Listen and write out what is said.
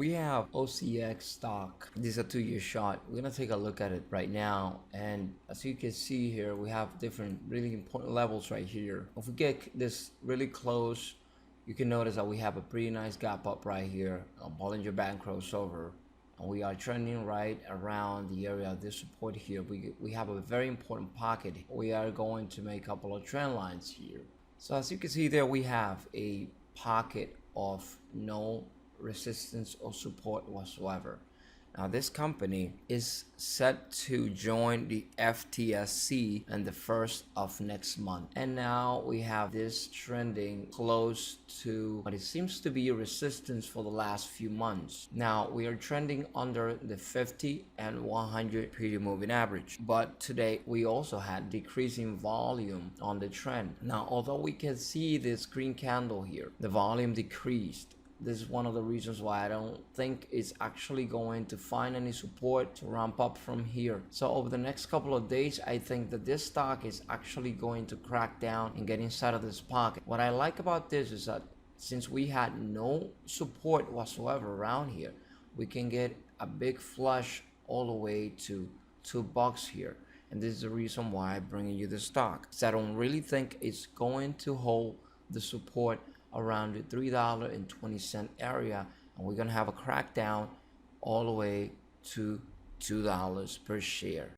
We have OCX stock. This is a 2-year shot. We're gonna take a look at it right now, and as you can see here, we have different really important levels right here. If we get this really close, you can notice that we have a pretty nice gap up right here, a Bollinger Band crossover, and we are trending right around the area of this support here. We have a very important pocket. We are going to make a couple of trend lines here. So as you can see there, we have a pocket of no resistance or support whatsoever. Now this company is set to join the FTSE in the 1st of next month, and now we have this trending close to what it seems to be a resistance for the last few months. Now we are trending under the 50 and 100 period moving average, but today we also had decreasing volume on the trend. Now although we can see this green candle here, the volume decreased. This is one of the reasons why I don't think it's actually going to find any support to ramp up from here. So over the next couple of days, I think that this stock is actually going to crack down and get inside of this pocket. What I like about this is that since we had no support whatsoever around here, we can get a big flush all the way to $2 here. And this is the reason why I'm bringing you this stock. So I don't really think it's going to hold the support around the $3.20 area, and we're gonna have a crackdown all the way to $2 per share.